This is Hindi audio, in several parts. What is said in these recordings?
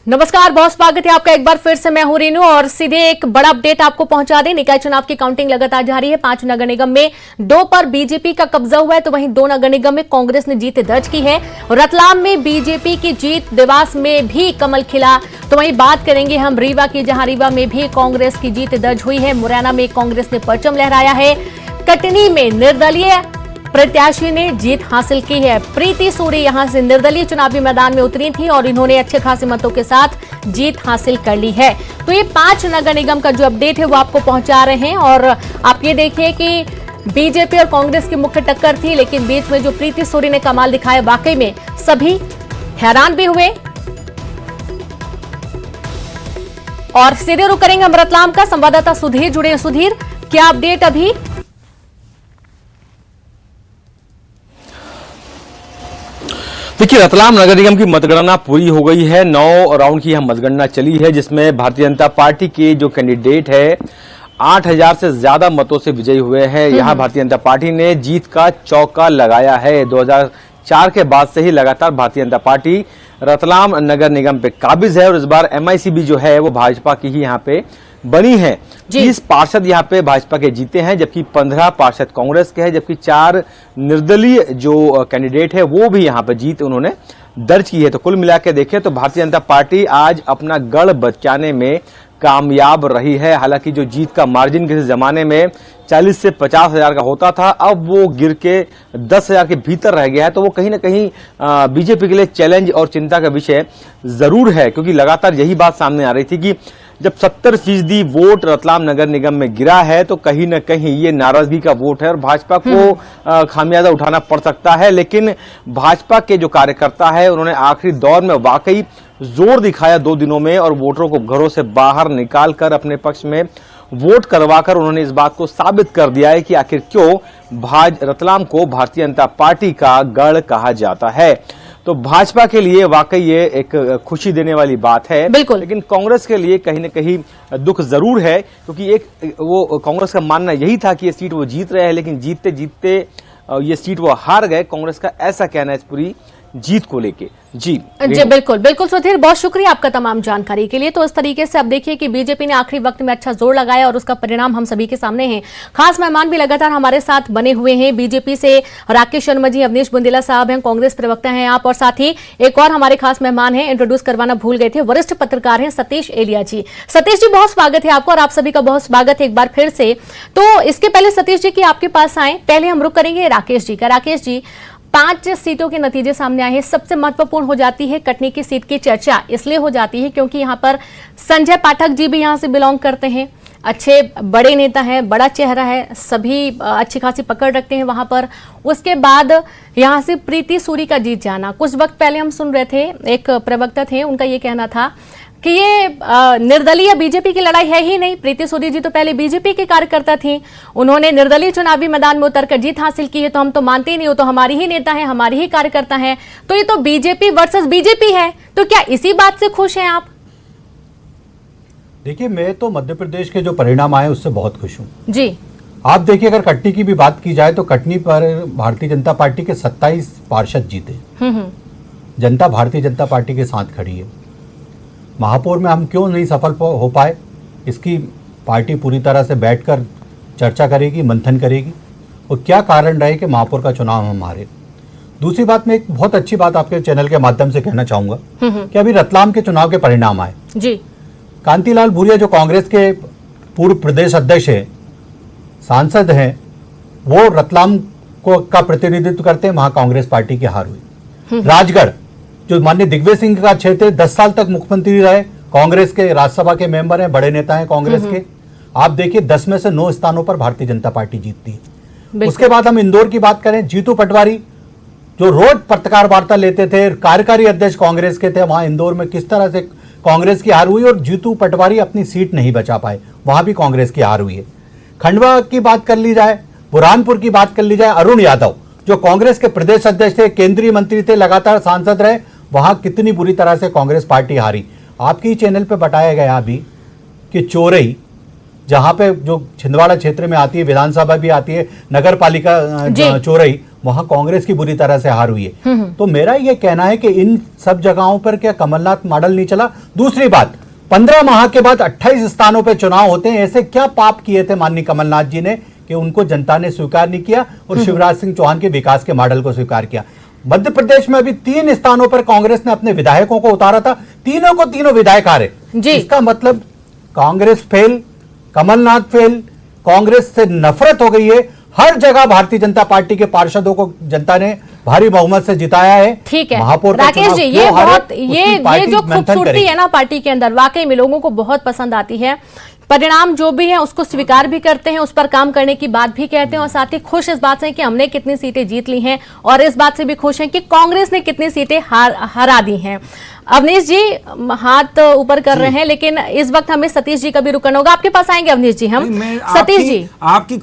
नमस्कार, बहुत स्वागत है आपका एक बार फिर से। मैं हूं रीनू और सीधे एक बड़ा अपडेट आपको पहुंचा दें। निकाय चुनाव की काउंटिंग लगातार जारी है। 5 नगर निगम में 2 पर बीजेपी का कब्जा हुआ है, तो वहीं 2 नगर निगम में कांग्रेस ने जीत दर्ज की है। रतलाम में बीजेपी की जीत, देवास में भी कमल खिला। तो वहीं बात करेंगे हम रीवा की, जहां रीवा में भी कांग्रेस की जीत दर्ज हुई है। मुरैना में कांग्रेस ने परचम लहराया है। कटनी में निर्दलीय प्रत्याशी ने जीत हासिल की है। प्रीति सूरी यहां से निर्दलीय चुनावी मैदान में उतरी थी और इन्होंने अच्छे खासे मतों के साथ जीत हासिल कर ली है। तो ये 5 नगर निगम का जो अपडेट है वो आपको पहुंचा रहे हैं। और आप ये देखिए कि बीजेपी और कांग्रेस की मुख्य टक्कर थी, लेकिन बीच में जो प्रीति सूरी ने कमाल दिखाया, वाकई में सभी हैरान भी हुए। और सीधे रुख करेंगे हम रतलाम का। संवाददाता सुधीर जुड़े हैं। सुधीर, क्या अपडेट अभी? देखिए, रतलाम नगर निगम की मतगणना पूरी हो गई है। 9 राउंड की यह मतगणना चली है, जिसमें भारतीय जनता पार्टी के जो कैंडिडेट है 8000 से ज्यादा मतों से विजयी हुए हैं। यहां भारतीय जनता पार्टी ने जीत का चौका लगाया है। 2004 के बाद से ही लगातार भारतीय जनता पार्टी रतलाम नगर निगम पे काबिज है और इस बार MICB जो है वो भाजपा की ही यहाँ पे बनी है। 30 पार्षद यहाँ पे भाजपा के जीते हैं, जबकि 15 पार्षद कांग्रेस के हैं, जबकि 4 निर्दलीय जो कैंडिडेट है वो भी यहाँ पे जीत उन्होंने दर्ज की है। तो कुल मिला के देखें तो भारतीय जनता पार्टी आज अपना गढ़ बचाने में कामयाब रही है। हालांकि जो जीत का मार्जिन किसी जमाने में 40 से 50 हजार का होता था, अब वो गिर के 10 हजार के भीतर रह गया है। तो वो कहीं ना कहीं बीजेपी के लिए चैलेंज और चिंता का विषय जरूर है, क्योंकि लगातार यही बात सामने आ रही थी कि जब 70% वोट रतलाम नगर निगम में गिरा है तो कहीं न कहीं ये नाराजगी का वोट है और भाजपा को खामियाजा उठाना पड़ सकता है। लेकिन भाजपा के जो कार्यकर्ता है उन्होंने आखिरी दौर में वाकई जोर दिखाया 2 दिनों में और वोटरों को घरों से बाहर निकालकर अपने पक्ष में वोट करवाकर उन्होंने इस बात को साबित कर दिया है कि आखिर क्यों रतलाम को भारतीय जनता पार्टी का गढ़ कहा जाता है। तो भाजपा के लिए वाकई ये एक खुशी देने वाली बात है, लेकिन कांग्रेस के लिए कहीं न कहीं दुख जरूर है, क्योंकि वो कांग्रेस का मानना यही था कि ये सीट वो जीत रहे हैं, लेकिन जीतते जीतते ये सीट वो हार गए। कांग्रेस का ऐसा कहना है इस पूरी जीत को लेके। जी बिल्कुल बिल्कुल सुधीर, बहुत शुक्रिया आपका तमाम जानकारी के लिए। तो इस तरीके से अब देखिए कि बीजेपी ने आखिरी वक्त में अच्छा जोर लगाया और उसका परिणाम हम सभी के सामने है। खास मेहमान भी लगातार हमारे साथ बने हुए हैं। बीजेपी से राकेश शर्मा जी, अवनीश बुंदेला साहब हैं, कांग्रेस प्रवक्ता हैं आप, और साथ ही एक और हमारे खास मेहमान हैं, इंट्रोड्यूस करवाना भूल गए थे, वरिष्ठ पत्रकार हैं सतीश एलिया जी। सतीश जी, बहुत स्वागत है आपको और आप सभी का बहुत स्वागत है एक बार फिर से। तो इसके पहले सतीश जी की आपके पास आए, पहले हम रुख करेंगे राकेश जी का। राकेश जी, 5 सीटों के नतीजे सामने आए हैं। सबसे महत्वपूर्ण हो जाती है कटनी की सीट की चर्चा, इसलिए हो जाती है क्योंकि यहां पर संजय पाठक जी भी यहां से बिलोंग करते हैं, अच्छे बड़े नेता हैं, बड़ा चेहरा है, सभी अच्छी खासी पकड़ रखते हैं वहां पर। उसके बाद यहां से प्रीति सूरी का जीत जाना। कुछ वक्त पहले हम सुन रहे थे, एक प्रवक्ता थे, उनका ये कहना था कि ये निर्दलीय बीजेपी की लड़ाई है ही नहीं। प्रीति सूरी जी तो पहले बीजेपी की कार्यकर्ता थी, उन्होंने निर्दलीय चुनावी मैदान में उतरकर जीत हासिल की है, तो हम तो मानते ही नहीं, हो तो हमारी ही नेता है, हमारी ही कार्यकर्ता है। तो ये तो बीजेपी वर्सेस बीजेपी है। तो क्या इसी बात से खुश हैं आप? देखिए, मैं तो मध्य प्रदेश के जो परिणाम आए उससे बहुत खुश हूँ जी। आप देखिए, अगर कटनी की भी बात की जाए तो कटनी पर भारतीय जनता पार्टी के 27 पार्षद जीते। जनता भारतीय जनता पार्टी के साथ खड़ी है। महापौर में हम क्यों नहीं सफल हो पाए, इसकी पार्टी पूरी तरह से बैठकर चर्चा करेगी, मंथन करेगी और क्या कारण रहे कि महापौर का चुनाव हम हारे। दूसरी बात, मैं एक बहुत अच्छी बात आपके चैनल के माध्यम से कहना चाहूंगा कि अभी रतलाम के चुनाव के परिणाम आए जी। कांतिलाल भूरिया जो कांग्रेस के पूर्व प्रदेश अध्यक्ष है, सांसद हैं, वो रतलाम को का प्रतिनिधित्व करते हैं, वहां कांग्रेस पार्टी की हार हुई। राजगढ़ जो माननीय दिग्विजय सिंह का क्षेत्र है, 10 साल तक मुख्यमंत्री रहे, कांग्रेस के राज्यसभा के मेंबर हैं, बड़े नेता हैं कांग्रेस के। आप देखिए 10 में से 9 स्थानों पर भारतीय जनता पार्टी जीतती है। उसके बाद हम इंदौर की बात करें, जीतू पटवारी जो रोज पत्रकार वार्ता लेते थे, कार्यकारी अध्यक्ष कांग्रेस के थे, वहां इंदौर में किस तरह से कांग्रेस की हार हुई और जीतू पटवारी अपनी सीट नहीं बचा पाए, वहां भी कांग्रेस की हार हुई है। खंडवा की बात कर ली जाए, बुरहानपुर की बात कर ली जाए, अरुण यादव जो कांग्रेस के प्रदेश अध्यक्ष थे, केंद्रीय मंत्री थे, लगातार सांसद रहे, वहां कितनी बुरी तरह से कांग्रेस पार्टी हारी। आपके ही चैनल पे बताया गया अभी कि चोरई, जहां पे जो छिंदवाड़ा क्षेत्र में आती है, विधानसभा भी आती है, नगर पालिका चोरई, वहां कांग्रेस की बुरी तरह से हार हुई है। तो मेरा ये कहना है कि इन सब जगहों पर क्या कमलनाथ मॉडल नहीं चला। दूसरी बात, 15 माह के बाद 28 स्थानों पर चुनाव होते हैं, ऐसे क्या पाप किए थे माननीय कमलनाथ जी ने कि उनको जनता ने स्वीकार नहीं किया और शिवराज सिंह चौहान के विकास के मॉडल को स्वीकार किया। मध्य प्रदेश में अभी 3 स्थानों पर कांग्रेस ने अपने विधायकों को उतारा था, तीनों को तीनों विधायक हारे। इसका मतलब कांग्रेस फेल, कमलनाथ फेल, कांग्रेस से नफरत हो गई है। हर जगह भारतीय जनता पार्टी के पार्षदों को जनता ने भारी बहुमत से जिताया है। ठीक है महापौर राकेश जी, ये जो खूबसूरती है ना पार्टी के अंदर, वाकई में लोगों को बहुत पसंद आती है। परिणाम जो भी है उसको स्वीकार भी करते हैं, उस पर काम करने की बात भी कहते हैं और साथ ही खुश इस बात से कि हमने कितनी सीटें जीत ली हैं और इस बात से भी खुश हैं कि कांग्रेस ने कितनी सीटें हरा दी हैं। अवनीश जी हाथ ऊपर कर रहे हैं, लेकिन इस वक्त हमें सतीश जी का भी रुकना होगा। आपके पास आएंगे अवनीश जी हम। सतीश जी, आपकी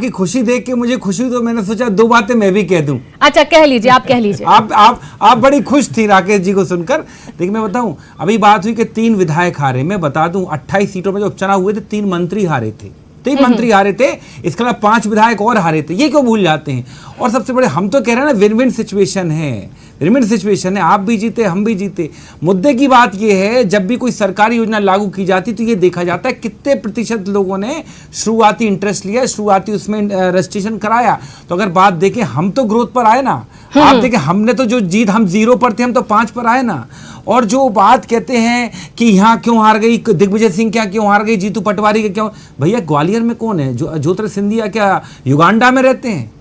खुशी देख के मुझे खुशी, तो मैंने सोचा 2 बातें मैं भी कह दूं। अच्छा कह लीजिए, आप कह लीजिए। आप बड़ी खुश थी राकेश जी को सुनकर। देखिए मैं बताऊं, अभी बात हुई कि 3 विधायक हारे। मैं बता दूं 28 सीटों में जो उपचुनाव हुए थे 3 मंत्री हारे थे, 3 मंत्री हारे थे, इसके अलावा 5 विधायक और हारे थे। ये क्यों भूल जाते हैं? और सबसे बड़े, हम तो कह रहे हैं ना, विन विन सिचुएशन है, विन विन सिचुएशन है। आप भी जीते, हम भी जीते। मुद्दे की बात यह है, जब भी कोई सरकारी योजना लागू की जाती तो ये देखा जाता है कितने प्रतिशत लोगों ने शुरुआती इंटरेस्ट लिया, शुरुआती उसमें रजिस्ट्रेशन कराया। तो अगर बात देखें, हम तो ग्रोथ पर आए ना। आप देखें, हमने तो जो जीत, हम 0 पर थे, हम तो 5 पर आए ना। और जो बात कहते हैं कि यहाँ क्यों हार गई, दिग्विजय सिंह क्या क्यों हार गई, जीतू पटवारी के क्यों, भैया ग्वालियर में कौन है? ज्योतिरादित्य सिंधिया क्या युगांडा में रहते हैं?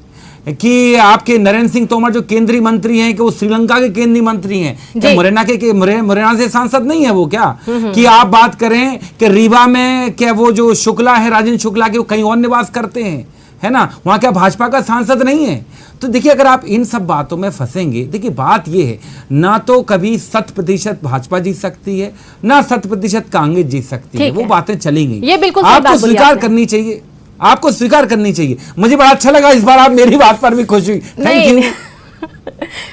कि आपके नरेंद्र सिंह तोमर जो केंद्रीय मंत्री हैं कि वो श्रीलंका के केंद्रीय मंत्री हैं? क्या मुरैना से सांसद नहीं है वो क्या? कि आप बात करें कि रीवा में क्या वो जो शुक्ला है, राजेंद्र शुक्ला के, वो कहीं और निवास करते हैं, है ना? वहां क्या भाजपा का सांसद नहीं है? तो देखिए, अगर आप इन सब बातों में फंसेंगे, देखिए बात ये है, ना तो कभी 100% भाजपा जीत सकती है, ना 100% कांग्रेस जीत सकती है। वो बातें चली गई, ये बिल्कुल आपको स्वीकार करनी चाहिए, आपको स्वीकार करनी चाहिए। मुझे बड़ा अच्छा लगा, इस बार आप मेरी बात पर भी खुश हुई। Thank you.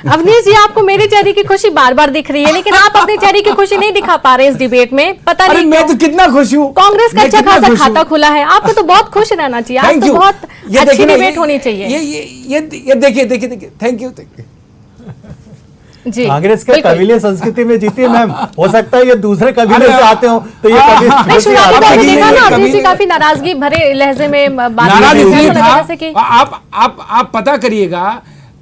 अवनीश जी, आपको मेरे चेहरे की खुशी बार बार दिख रही है, लेकिन आप अपने चेहरे की खुशी नहीं दिखा पा रहे इस डिबेट में। पता नहीं मैं तो कितना खुश हूँ। कांग्रेस का अच्छा खासा खाता खुला है, आपको तो बहुत खुश रहना चाहिए। आज तो बहुत अच्छी डिबेट होनी चाहिए। ये देखिए, थैंक यू। जी, कांग्रेस के कबीले संस्कृति में जीती है मैम। हो सकता है ये दूसरे कबीले से आते हो तो ये काफी नाराजगी भरे लहजे में नाराजगी था। आप पता करिएगा,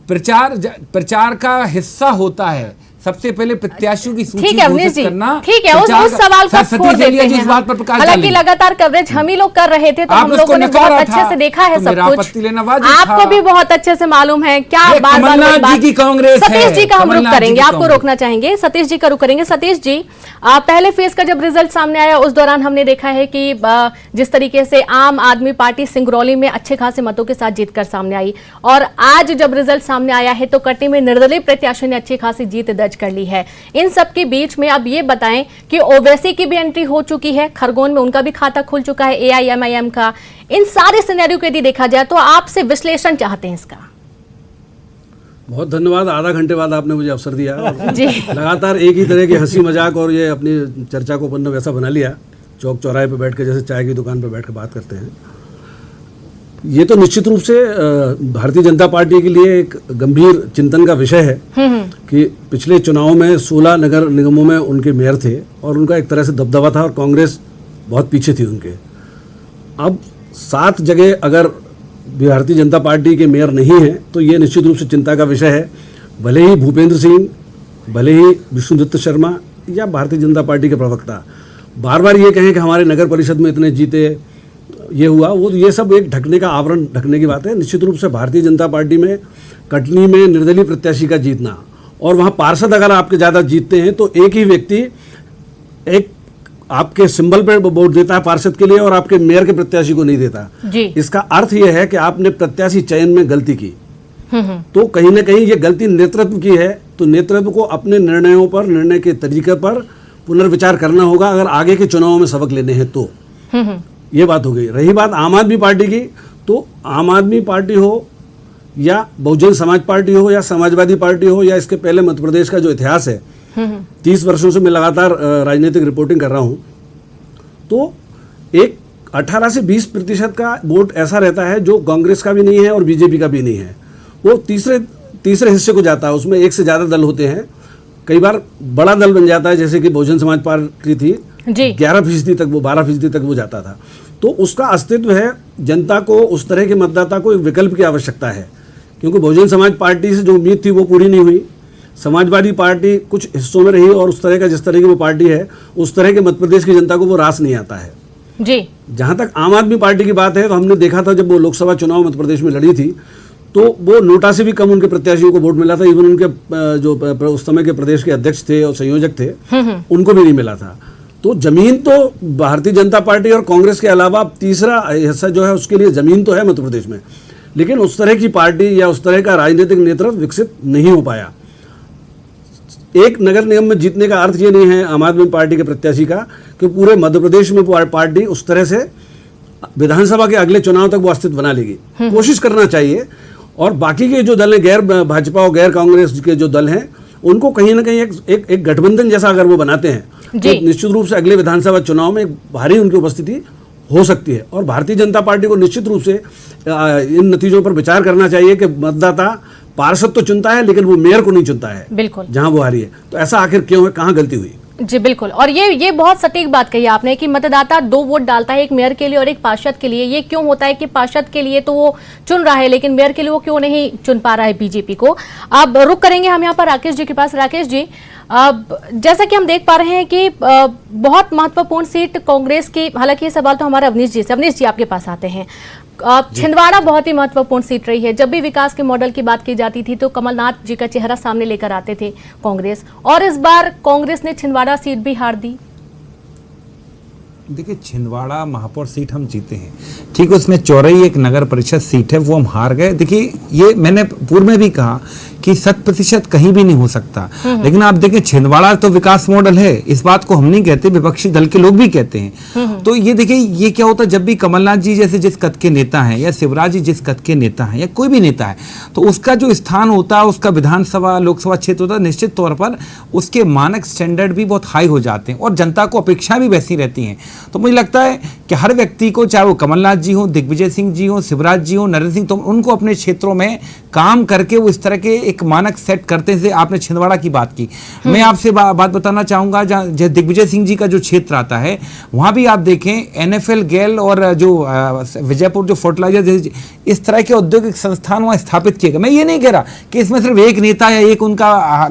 प्रचार का हिस्सा होता है सबसे पहले प्रत्याशियों की सूची घोषित करना। ठीक है, उस सवाल को छोड़ देते हैं। इस बात पर प्रकाश हालांकि लगातार कवरेज हम ही लोग कर रहे थे, तो हम लोगों ने बहुत अच्छे से देखा है सब कुछ। आपको भी बहुत अच्छे से मालूम है क्या कमलनाथ जी की कांग्रेस है। सतीश जी का हम रुख करेंगे, आपको रोकना चाहेंगे, सतीश जी का रुख करेंगे। सतीश जी, पहले फेज का जब रिजल्ट सामने आया उस दौरान हमने देखा है कि जिस तरीके से आम आदमी पार्टी सिंगरौली में अच्छे खासे मतों के साथ जीतकर सामने आई, और आज जब रिजल्ट सामने आया है तो कटनी में निर्दलीय प्रत्याशी ने अच्छी खासी जीत दर्ज कर ली है। इन सब के बीच में अब ये बताएं कि ओवैसी की भी एंट्री हो चुकी है, खरगोन में उनका भी खाता खुल चुका है, AIMIM का। इन सारे सिनेरियो को यदि देखा जाए तो आपसे विश्लेषण चाहते हैं इसका। बहुत धन्यवाद, आधा घंटे बाद आपने मुझे अवसर दिया। जी, लगातार एक ही तरह की हंसी मजाक और ये अपनी चर्चा को अपन ने वैसा बना लिया, चौक चौराहे पे बैठ के जैसे चाय की दुकान पे बैठ के बात करते हैं। ये तो निश्चित रूप से भारतीय जनता पार्टी के लिए एक गंभीर चिंतन का विषय है कि पिछले चुनाव में 16 नगर निगमों में उनके मेयर थे और उनका एक तरह से दबदबा था और कांग्रेस बहुत पीछे थी उनके। अब 7 जगह अगर भारतीय जनता पार्टी के मेयर नहीं हैं तो ये निश्चित रूप से चिंता का विषय है। भले ही भूपेंद्र सिंह, भले ही विष्णुदत्त शर्मा या भारतीय जनता पार्टी के प्रवक्ता बार बार ये कहें कि हमारे नगर परिषद में इतने जीते, ये हुआ वो, ये सब एक ढकने का आवरण ढकने की बात है। निश्चित रूप से भारतीय जनता पार्टी में कटनी में निर्दलीय प्रत्याशी का जीतना और वहाँ पार्षद अगर आपके ज़्यादा जीतते हैं तो एक ही व्यक्ति एक आपके सिंबल पे वोट देता है पार्षद के लिए और आपके मेयर के प्रत्याशी को नहीं देता जी। इसका अर्थ यह है कि आपने प्रत्याशी चयन में गलती की। तो कहीं ना कहीं ये गलती नेतृत्व की है, तो नेतृत्व को अपने निर्णयों पर, निर्णय के तरीके पर पुनर्विचार करना होगा अगर आगे के चुनावों में सबक लेने हैं तो। ये बात हो गई। रही बात आम आदमी पार्टी की, तो आम आदमी पार्टी हो या बहुजन समाज पार्टी हो या समाजवादी पार्टी हो या इसके पहले मध्य प्रदेश का जो इतिहास है, 30 वर्षों से मैं लगातार राजनीतिक रिपोर्टिंग कर रहा हूं, तो एक 18 से 20% का वोट ऐसा रहता है जो कांग्रेस का भी नहीं है और बीजेपी का भी नहीं है। वो तीसरे हिस्से को जाता है। उसमें एक से ज़्यादा दल होते हैं, कई बार बड़ा दल बन जाता है, जैसे कि बहुजन समाज पार्टी थी जी 11% तक, वो 12% तक वो जाता था। तो उसका अस्तित्व है, जनता को उस तरह के मतदाता को एक विकल्प की आवश्यकता है, क्योंकि बहुजन समाज पार्टी से जो उम्मीद थी वो पूरी नहीं हुई। समाजवादी पार्टी कुछ हिस्सों में रही और उस तरह का, जिस तरह की वो पार्टी है, उस तरह के मध्य प्रदेश की जनता को वो रास नहीं आता है। जी जहां तक आम आदमी पार्टी की बात है, तो हमने देखा था जब वो लोकसभा चुनाव मध्य प्रदेश में लड़ी थी, तो वो नोटा से भी कम उनके प्रत्याशियों को वोट मिला था। इवन उनके जो उस समय के प्रदेश के अध्यक्ष थे और संयोजक थे, उनको भी नहीं मिला था। तो जमीन तो भारतीय जनता पार्टी और कांग्रेस के अलावा तीसरा हिस्सा जो है, उसके लिए जमीन तो है मध्य प्रदेश में, लेकिन उस तरह की पार्टी या उस तरह का राजनीतिक नेतृत्व विकसित नहीं हो पाया। एक नगर निगम में जीतने का अर्थ ये नहीं है आम आदमी पार्टी के प्रत्याशी का कि पूरे मध्य प्रदेश में पार्टी उस तरह से विधानसभा के अगले चुनाव तक वो अस्तित्व बना लेगी। कोशिश करना चाहिए। और बाकी के जो दल हैं, गैर भाजपा और गैर कांग्रेस के जो दल हैं, उनको कहीं ना कहीं एक गठबंधन जैसा अगर वो बनाते हैं, तो निश्चित रूप से अगले विधानसभा चुनाव में भारी उनकी उपस्थिति हो सकती है। और भारतीय जनता पार्टी को निश्चित रूप से इन नतीजों पर विचार करना चाहिए कि मतदाता पार्षद तो चुनता है, लेकिन वो मेयर को नहीं चुनता है, बिल्कुल, जहां वो हारी है। तो ऐसा आखिर क्यों है, कहां गलती हुई? जी बिल्कुल। और ये बहुत सटीक बात कही आपने कि मतदाता 2 वोट डालता है, एक मेयर के लिए और एक पार्षद के लिए। ये क्यों होता है कि पार्षद के लिए तो वो चुन रहा है, लेकिन मेयर के लिए वो क्यों नहीं चुन पा रहा है बीजेपी को? अब रुक करेंगे हम यहाँ पर राकेश जी के पास। राकेश जी, जैसा कि हम देख पा रहे हैं कि बहुत महत्वपूर्ण सीट कांग्रेस की, हालांकि ये सवाल तो हमारे अवनीश जी से, अवनीश जी आपके पास आते हैं। छिंदवाड़ा बहुत ही महत्वपूर्ण सीट रही है। जब भी विकास के मॉडल की बात की जाती थी तो कमलनाथ जी का चेहरा सामने लेकर आते थे कांग्रेस, और इस बार कांग्रेस ने छिंदवाड़ा सीट भी हार दी। देखिए, छिंदवाड़ा महापौर सीट हम जीते हैं, ठीक है, उसमें चौरई एक नगर परिषद सीट है, वो हम हार गए। देखिए, ये मैंने पूर्व में भी कहा कि 100% कहीं भी नहीं हो सकता, लेकिन आप देखें छिंदवाड़ा तो विकास मॉडल है, इस बात को हम नहीं कहते, विपक्षी दल के लोग भी कहते हैं। तो ये देखिए, ये क्या होता है, जब भी कमलनाथ जी जैसे जिस कद के नेता हैं, या शिवराज जी जिस कद के नेता हैं, या कोई भी नेता है, तो उसका जो स्थान होता है, उसका विधानसभा लोकसभा क्षेत्र होता है, निश्चित तौर पर उसके मानक स्टैंडर्ड भी बहुत हाई हो जाते हैं और जनता को अपेक्षाएं भी वैसी रहती हैं। तो मुझे लगता है कि हर व्यक्ति को, चाहे वो कमलनाथ जी हो, दिग्विजय सिंह जी हो, शिवराज जी हो, नरेंद्र सिंह, तो उनको अपने क्षेत्रों में काम करके वो इस तरह के एक मानक सेट करते हैं। आपने छिंदवाड़ा की बात की, मैं आपसे बात बताना चाहूंगा, जहाँ दिग्विजय सिंह जी का जो क्षेत्र आता है, वहां भी आप देखें NFL गेल और जो विजयपुर जो फर्टिलाइजर, इस तरह के औद्योगिक संस्थान वहां स्थापित किए गए। मैं ये नहीं कह रहा कि इसमें सिर्फ एक नेता या एक उनका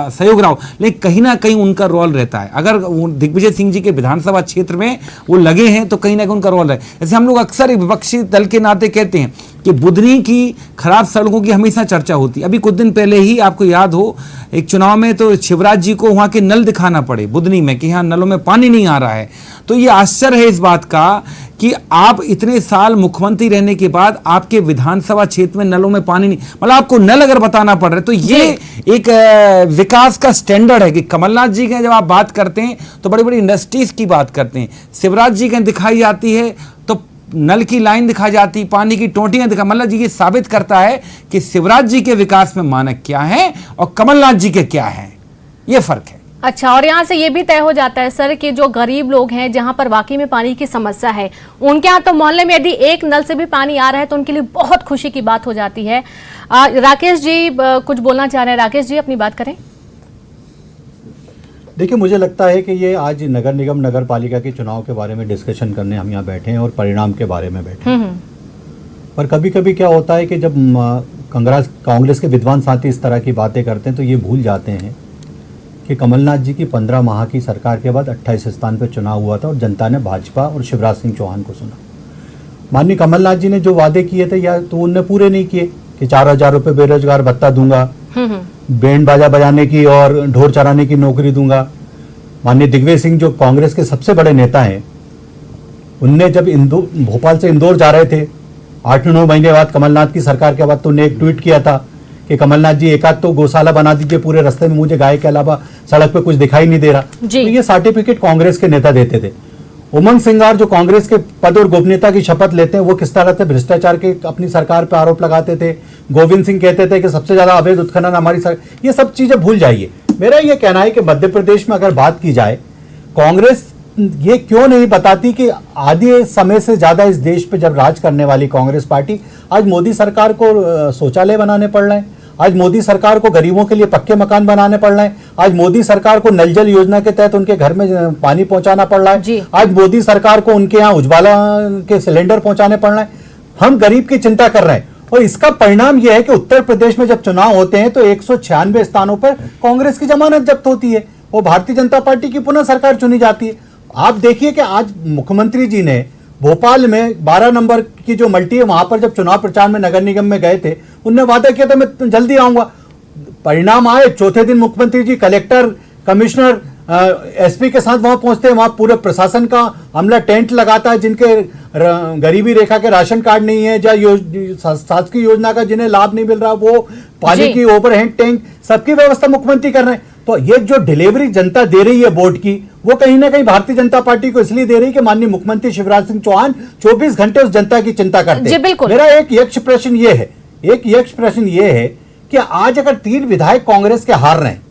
सहयोग रहा हो, लेकिन कहीं ना कहीं उनका रोल रहता है। अगर दिग्विजय सिंह जी के विधानसभा क्षेत्र में वो लगे हैं तो कहीं ना कहीं उनका रोल है। जैसे हम लोग अक्सर विपक्षी दल के नाते कहते हैं कि बुधनी की खराब सड़कों की हमेशा चर्चा होती है। अभी कुछ दिन पहले ही आपको याद हो, एक चुनाव में तो शिवराज जी को वहां के नल दिखाना पड़े बुधनी में कि यहाँ नलों में पानी नहीं आ रहा है। तो ये आश्चर्य है इस बात का कि आप इतने साल मुख्यमंत्री रहने के बाद आपके विधानसभा क्षेत्र में नलों में पानी नहीं, मतलब आपको नल अगर बताना पड़ रहा है, तो ये एक विकास का स्टैंडर्ड है कि कमलनाथ जी के जब आप बात करते हैं तो बड़ी बड़ी इंडस्ट्रीज की बात करते हैं, शिवराज जी के दिखाई जाती है तो नल की लाइन दिखाई जाती, पानी की टोटियां दिखा, मतलब जी ये साबित करता है कि शिवराज जी के विकास में मानक क्या है और कमलनाथ जी के क्या है, ये फर्क है। अच्छा, और यहाँ से ये भी तय हो जाता है सर कि जो गरीब लोग हैं, जहाँ पर वाकई में पानी की समस्या है, उनके यहाँ तो मोहल्ले में यदि एक नल से भी पानी आ रहा है तो उनके लिए बहुत खुशी की बात हो जाती है। राकेश जी कुछ बोलना चाह रहे हैं, राकेश जी अपनी बात करें। देखिए, मुझे लगता है कि ये आज नगर निगम नगर पालिका के चुनाव के बारे में डिस्कशन करने हम यहाँ बैठे हैं और परिणाम के बारे में बैठे हैं। पर कभी कभी क्या होता है कि जब कांग्रेस के विद्वान साथी इस तरह की बातें करते हैं तो ये भूल जाते हैं कि कमलनाथ जी की 15 माह की सरकार के बाद 28 स्थान पर चुनाव हुआ था और जनता ने भाजपा और शिवराज सिंह चौहान को सुना। माननीय कमलनाथ जी ने जो वादे किए थे या तो उनने पूरे नहीं किए कि 4,000 रुपये बेरोजगार भत्ता दूंगा, बैंड बाजा बजाने की और ढोर चराने की नौकरी दूंगा। माननीय दिग्विजय सिंह जो कांग्रेस के सबसे बड़े नेता हैं, उनने जब भोपाल से इंदौर जा रहे थे 8-9 महीने बाद कमलनाथ की सरकार के बाद, तो उन्हें एक ट्वीट किया था कि कमलनाथ जी एक आध तो गौशाला बना दीजिए, पूरे रास्ते में मुझे गाय के अलावा सड़क पे कुछ दिखाई नहीं दे रहा। तो ये सर्टिफिकेट कांग्रेस के नेता देते थे। उमंग सिंगार जो कांग्रेस के पद और गोपनीयता की शपथ लेते हैं, वो किस तरह से भ्रष्टाचार के अपनी सरकार पर आरोप लगाते थे। गोविंद सिंह कहते थे कि सबसे ज्यादा अवैध उत्खनन हमारी सरकार। ये सब चीजें भूल जाइए। मेरा ये कहना है कि मध्य प्रदेश में अगर बात की जाए, कांग्रेस ये क्यों नहीं बताती कि आधे समय से ज्यादा इस देश पे जब राज करने वाली कांग्रेस पार्टी आज मोदी सरकार को शौचालय बनाने पड़ रहे हैं, आज मोदी सरकार को गरीबों के लिए पक्के मकान बनाने पड़ रहे हैं, आज मोदी सरकार को नल जल योजना के तहत उनके घर में पानी पहुंचाना पड़ रहा है, आज मोदी सरकार को उनके यहाँ उज्ज्वला के सिलेंडर पहुंचाने पड़ रहे हैं। हम गरीब की चिंता कर रहे हैं और इसका परिणाम यह है कि उत्तर प्रदेश में जब चुनाव होते हैं तो 196 स्थानों पर कांग्रेस की जमानत जब्त होती है और भारतीय जनता पार्टी की पुनः सरकार चुनी जाती है। आप देखिए कि आज मुख्यमंत्री जी ने भोपाल में 12 नंबर की जो मल्टी है वहां पर जब चुनाव प्रचार में नगर निगम में गए थे, उनने वादा किया था मैं जल्दी आऊंगा। परिणाम आए, चौथे दिन मुख्यमंत्री जी कलेक्टर, कमिश्नर, एसपी के साथ वहां पहुंचते हैं, वहां पूरे प्रशासन का अमला टेंट लगाता है जिनके गरीबी रेखा के राशन कार्ड नहीं है या शासकीय योजना का जिन्हें लाभ नहीं मिल रहा, वो पानी की ओवरहेड टैंक सबकी व्यवस्था मुख्यमंत्री कर रहे हैं। तो ये जो डिलीवरी जनता दे रही है वोट की, वो कहीं ना कहीं भारतीय जनता पार्टी को इसलिए दे रही है कि माननीय मुख्यमंत्री शिवराज सिंह चौहान 24 घंटे उस जनता की चिंता करते हैं। मेरा एक यक्ष प्रश्न ये है कि आज अगर 3 विधायक कांग्रेस के हार रहे हैं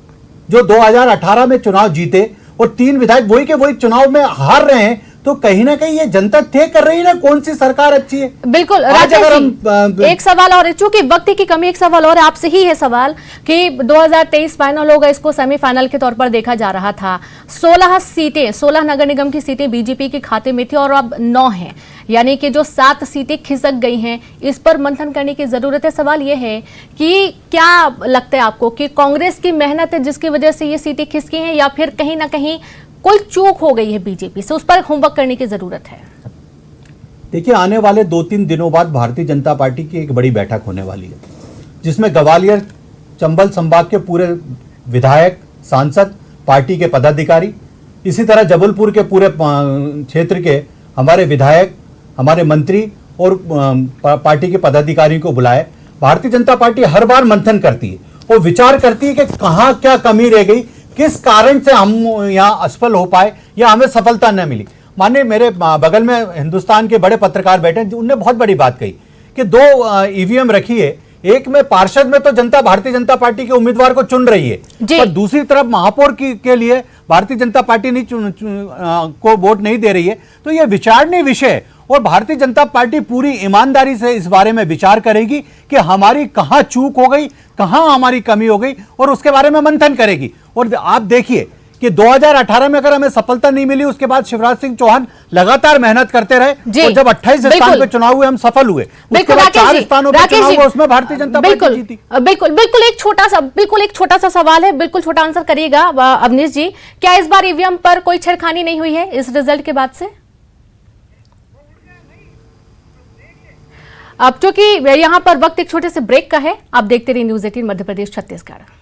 जो 2018 में चुनाव जीते और 3 विधायक वही के वही चुनाव में हार रहे हैं, तो कहीं ना कहीं ये जनता तय कर रही है ना कौन सी सरकार अच्छी है। बिल्कुल राजेश जी, एक सवाल और, चूंकि वक्त की कमी, एक सवाल और आपसे ही है सवाल कि 2023 फाइनल होगा, इसको सेमीफाइनल के तौर पर देखा जा रहा था। 16 नगर निगम की सीटें बीजेपी के खाते में थी और अब 9 हैं, यानी कि जो 7 सीटें खिसक गई हैं, इस पर मंथन करने की जरूरत है। सवाल यह है कि क्या लगता है आपको कि कांग्रेस की मेहनत है जिसकी वजह से ये सीटें खिसकी हैं या फिर कहीं ना कहीं कोई चूक हो गई है बीजेपी से, उस पर होमवर्क करने की जरूरत है? देखिए, आने वाले 2-3 दिनों बाद भारतीय जनता पार्टी की एक बड़ी बैठक होने वाली है जिसमें ग्वालियर चंबल संभाग के पूरे विधायक, सांसद, पार्टी के पदाधिकारी, इसी तरह जबलपुर के पूरे क्षेत्र के हमारे विधायक, हमारे मंत्री और पार्टी के पदाधिकारियों को बुलाए। भारतीय जनता पार्टी हर बार मंथन करती है और विचार करती है कि कहां क्या कमी रह गई, किस कारण से हम यहाँ असफल हो पाए या हमें सफलता न मिली। माने मेरे बगल में हिंदुस्तान के बड़े पत्रकार बैठे, उनने बहुत बड़ी बात कही कि 2 ईवीएम रखी है, एक में पार्षद में तो जनता भारतीय जनता पार्टी के उम्मीदवार को चुन रही है, पर दूसरी तरफ महापौर के लिए भारतीय जनता पार्टी को वोट नहीं दे रही है। तो यह विचारणीय विषय और भारतीय जनता पार्टी पूरी ईमानदारी से इस बारे में विचार करेगी कि हमारी कहां चूक हो गई, कहां हमारी कमी हो गई और उसके बारे में मंथन करेगी। और आप देखिए कि 2018 में अगर हमें सफलता नहीं मिली, उसके बाद शिवराज सिंह चौहान लगातार मेहनत करते रहे और जब 28 स्थान पे चुनाव हुए हम सफल हुए, उसके बाद 4 स्थानों पे चुनाव हुआ, उसमें भारतीय जनता पार्टी जीती। बिल्कुल एक छोटा सा सवाल है, बिल्कुल छोटा आंसर करिएगा अवनीश जी, क्या इस बार ईवीएम पर कोई छेड़खानी नहीं हुई है इस रिजल्ट के बाद से? अब चूंकि यहाँ पर वक्त एक छोटे से ब्रेक का है, आप देखते रहिए न्यूज़ 18 मध्य प्रदेश छत्तीसगढ़।